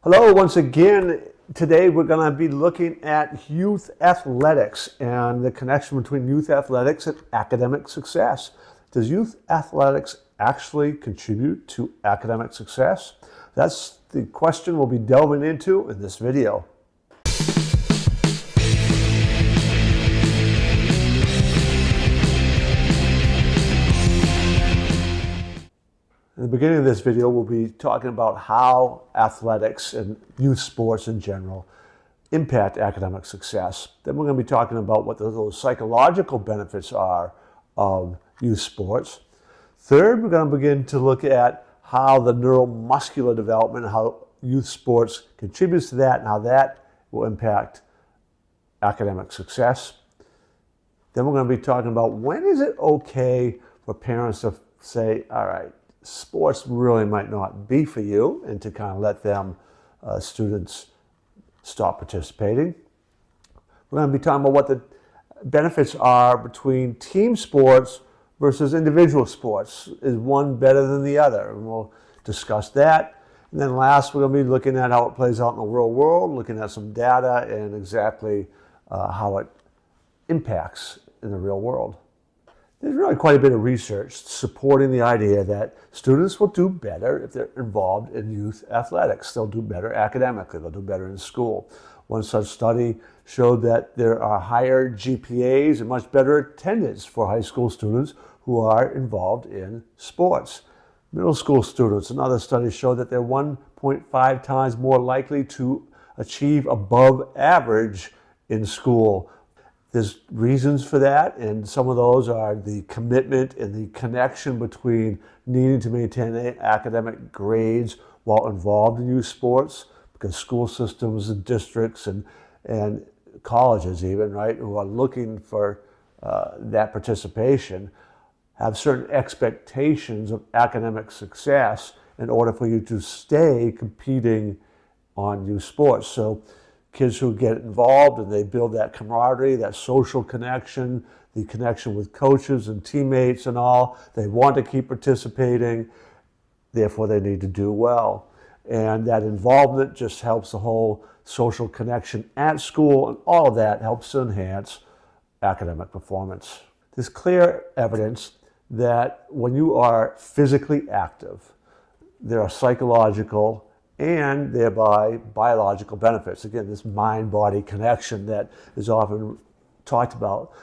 Hello, once again. Today we're going to be looking at youth athletics and the connection between youth athletics and academic success. Does youth athletics actually contribute to academic success? That's the question we'll be delving into in this video. In the beginning of this video, we'll be talking about how athletics and youth sports in general impact academic success. Then we're going to be talking about what those psychological benefits are of youth sports. Third, we're going to begin to look at how the neuromuscular development, how youth sports contributes to that, and how that will impact academic success. Then we're going to be talking about when is it okay for parents to say, all right, sports really might not be for you, and to kind of let them, students, stop participating. We're going to be talking about what the benefits are between team sports versus individual sports. Is one better than the other? And we'll discuss that. And then last, we're going to be looking at how it plays out in the real world, looking at some data and exactly how it impacts in the real world. There's really quite a bit of research supporting the idea that students will do better if they're involved in youth athletics. They'll do better academically. They'll do better in school. One such study showed that there are higher GPAs and much better attendance for high school students who are involved in sports. Middle school students, another study showed that they're 1.5 times more likely to achieve above average in school. There's reasons for that, and some of those are the commitment and the connection between needing to maintain academic grades while involved in youth sports, because school systems and districts and colleges even, right, who are looking for that participation have certain expectations of academic success in order for you to stay competing on youth sports. So kids who get involved and they build that camaraderie, that social connection, the connection with coaches and teammates and all, they want to keep participating, therefore they need to do well. And that involvement just helps the whole social connection at school, and all of that helps to enhance academic performance. There's clear evidence that when you are physically active, there are psychological and thereby biological benefits. Again, this mind-body connection that is often talked about.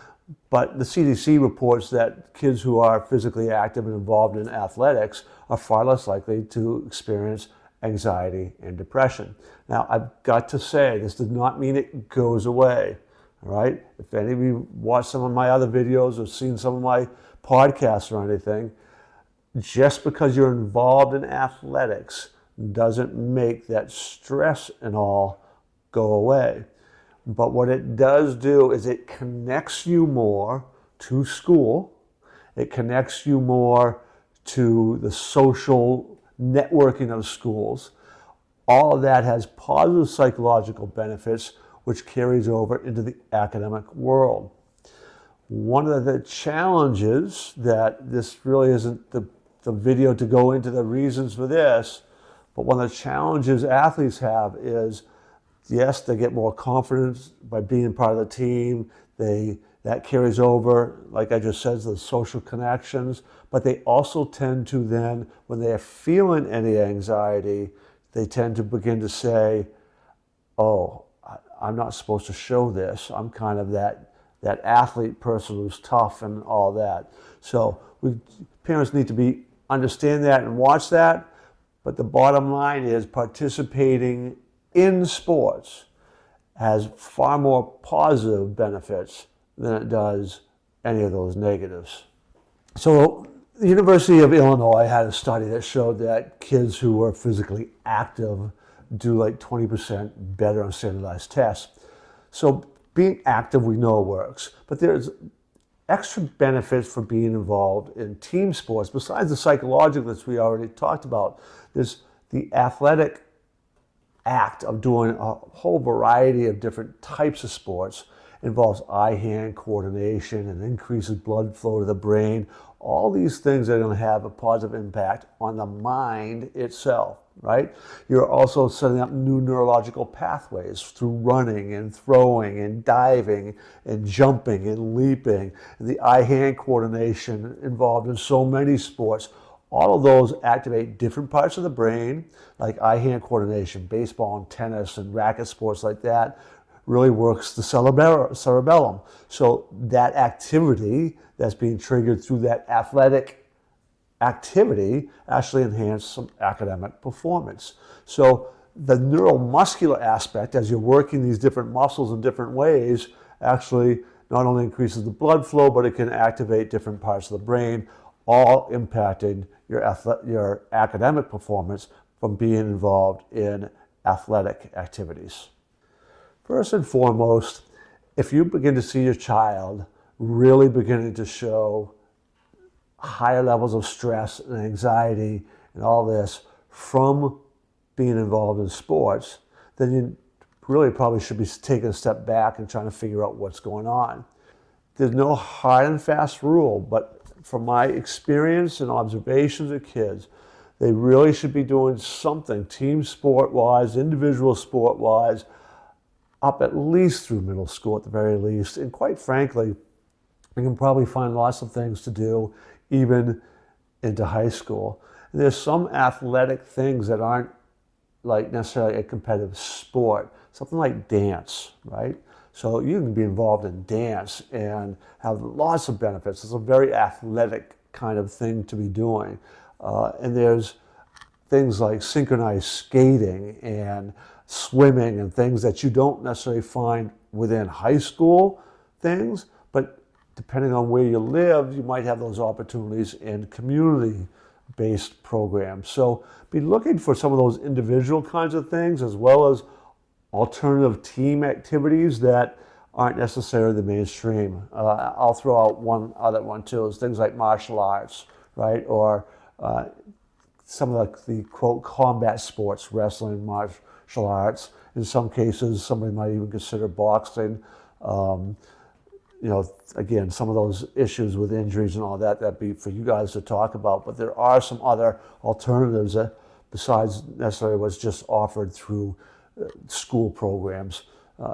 But the CDC reports that kids who are physically active and involved in athletics are far less likely to experience anxiety and depression. Now, I've got to say, this does not mean it goes away, all right? If any of you watched some of my other videos or seen some of my podcasts or anything, just because you're involved in athletics doesn't make that stress and all go away. But what it does do is it connects you more to school. It connects you more to the social networking of schools. All of that has positive psychological benefits, which carries over into the academic world. One of the challenges that this really isn't the video to go into the reasons for this, but one of the challenges athletes have is, yes, they get more confidence by being part of the team. That carries over, like I just said, the social connections. But they also tend to then, when they are feeling any anxiety, they tend to begin to say, oh, I'm not supposed to show this. I'm kind of that athlete person who's tough and all that. So parents need to understand that and watch that. But the bottom line is participating in sports has far more positive benefits than it does any of those negatives. So the University of Illinois had a study that showed that kids who were physically active do like 20% better on standardized tests. So being active, we know works, but there's extra benefits for being involved in team sports. Besides the psychological that we already talked about, there's the athletic act of doing a whole variety of different types of sports. Involves eye-hand coordination and increases blood flow to the brain. All these things are going to have a positive impact on the mind itself. right? You're also setting up new neurological pathways through running and throwing and diving and jumping and leaping, and the eye-hand coordination involved in so many sports. All of those activate different parts of the brain, like eye-hand coordination, baseball and tennis and racket sports like that, really works the cerebellum. So that activity that's being triggered through that athletic activity actually enhance some academic performance. So the neuromuscular aspect, as you're working these different muscles in different ways, actually not only increases the blood flow, but it can activate different parts of the brain, all impacting your academic performance from being involved in athletic activities. First and foremost, if you begin to see your child really beginning to show higher levels of stress and anxiety and all this from being involved in sports, then you really probably should be taking a step back and trying to figure out what's going on. There's no hard and fast rule, but from my experience and observations of kids, they really should be doing something team sport-wise, individual sport-wise, up at least through middle school at the very least. And quite frankly, you can probably find lots of things to do even into high school. And there's some athletic things that aren't like necessarily a competitive sport, something like dance, right? So you can be involved in dance and have lots of benefits. It's a very athletic kind of thing to be doing. And there's things like synchronized skating and swimming and things that you don't necessarily find within high school things, but depending on where you live, you might have those opportunities in community-based programs. So be looking for some of those individual kinds of things as well as alternative team activities that aren't necessarily the mainstream. I'll throw out one other one too, is things like martial arts, right? Or some of the quote combat sports, wrestling, martial arts. In some cases, somebody might even consider boxing. Again, some of those issues with injuries and all that, that'd be for you guys to talk about. But there are some other alternatives that, besides necessarily what's just offered through school programs,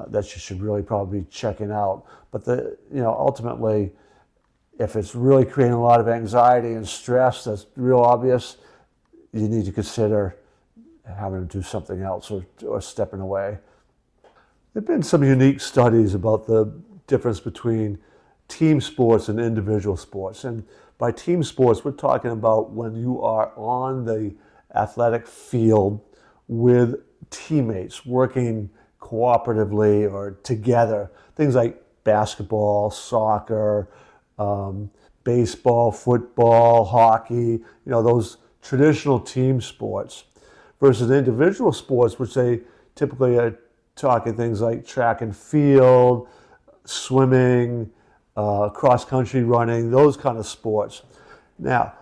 that you should really probably be checking out. But ultimately, if it's really creating a lot of anxiety and stress that's real obvious, you need to consider having to do something else or stepping away. There have been some unique studies about the difference between team sports and individual sports. And by team sports, we're talking about when you are on the athletic field with teammates working cooperatively or together. Things like basketball, soccer, baseball, football, hockey, those traditional team sports versus individual sports, which they typically are talking things like track and field, swimming, cross-country running, those kind of sports. Now,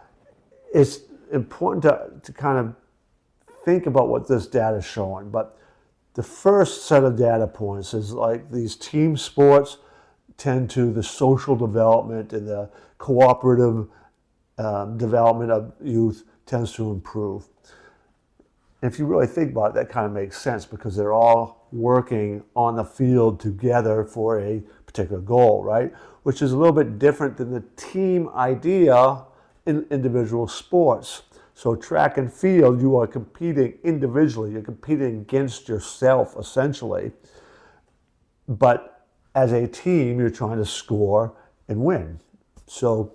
it's important to kind of think about what this data is showing, but the first set of data points is like these team sports tend to the social development and the cooperative development of youth tends to improve. If you really think about it, that kind of makes sense because they're all working on the field together for a particular goal, right? Which is a little bit different than the team idea in individual sports. So track and field, you are competing individually. You're competing against yourself, essentially. But as a team, you're trying to score and win. So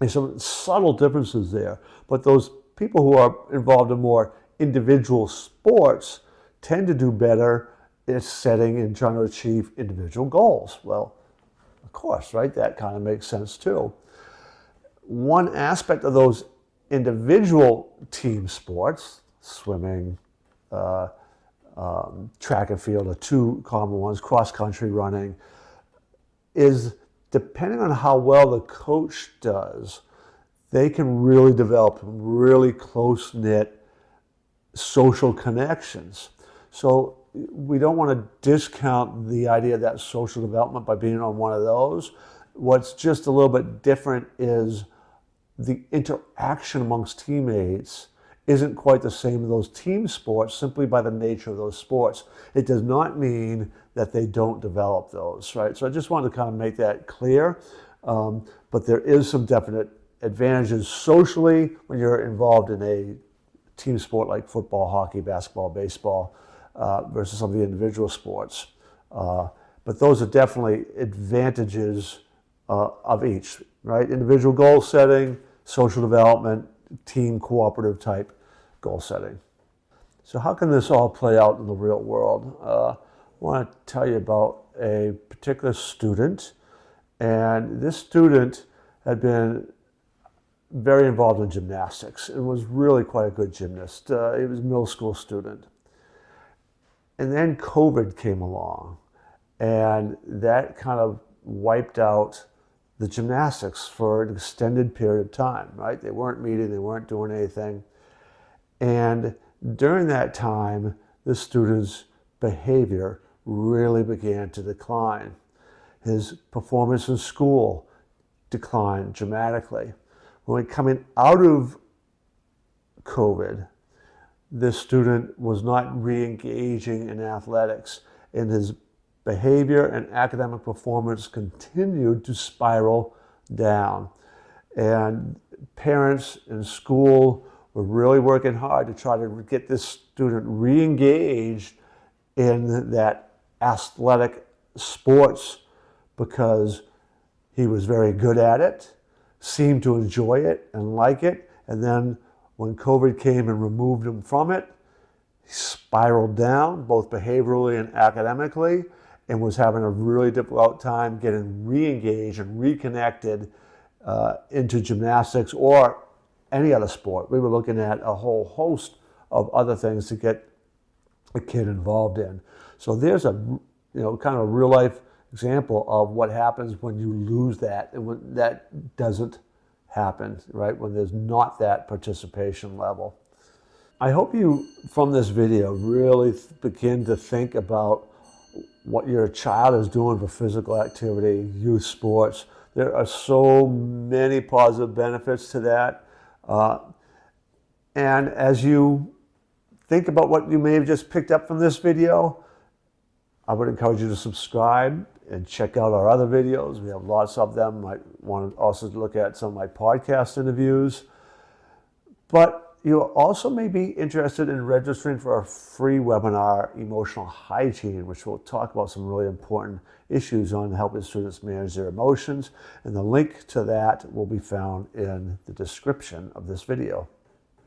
there's some subtle differences there. But those people who are involved in more individual sports tend to do better in setting and trying to achieve individual goals. Well, of course, right? That kind of makes sense too. One aspect of those individual team sports, swimming, track and field are two common ones, cross-country running, is depending on how well the coach does, they can really develop really close-knit social connections. So we don't want to discount the idea of that social development by being on one of those. What's just a little bit different is the interaction amongst teammates isn't quite the same as those team sports simply by the nature of those sports. It does not mean that they don't develop those, right? So I just wanted to kind of make that clear. But there is some definite advantages socially when you're involved in a team sport like football, hockey, basketball, baseball, versus some of the individual sports. But those are definitely advantages of each, right? Individual goal setting, social development, team cooperative type goal setting. So how can this all play out in the real world? I want to tell you about a particular student. And this student had been very involved in gymnastics and was really quite a good gymnast. He was a middle school student. And then COVID came along, and that kind of wiped out the gymnastics for an extended period of time, right? They weren't meeting, they weren't doing anything. And during that time, the student's behavior really began to decline. His performance in school declined dramatically. When coming out of COVID, this student was not re-engaging in athletics, and his behavior and academic performance continued to spiral down. And parents in school were really working hard to try to get this student re-engaged in that athletic sports because he was very good at it, seemed to enjoy it and like it. And then when COVID came and removed him from it, he spiraled down both behaviorally and academically, and was having a really difficult time getting re-engaged and reconnected into gymnastics or any other sport. We were looking at a whole host of other things to get a kid involved in. So there's a kind of a real life example of what happens when you lose that and when that doesn't happen, right? When there's not that participation level. I hope you, from this video, really begin to think about what your child is doing for physical activity, youth sports. There are so many positive benefits to that. And as you think about what you may have just picked up from this video, I would encourage you to subscribe and check out our other videos. We have lots of them. Might want to also look at some of my podcast interviews. But you also may be interested in registering for our free webinar, Emotional Hygiene, which will talk about some really important issues on helping students manage their emotions. And the link to that will be found in the description of this video.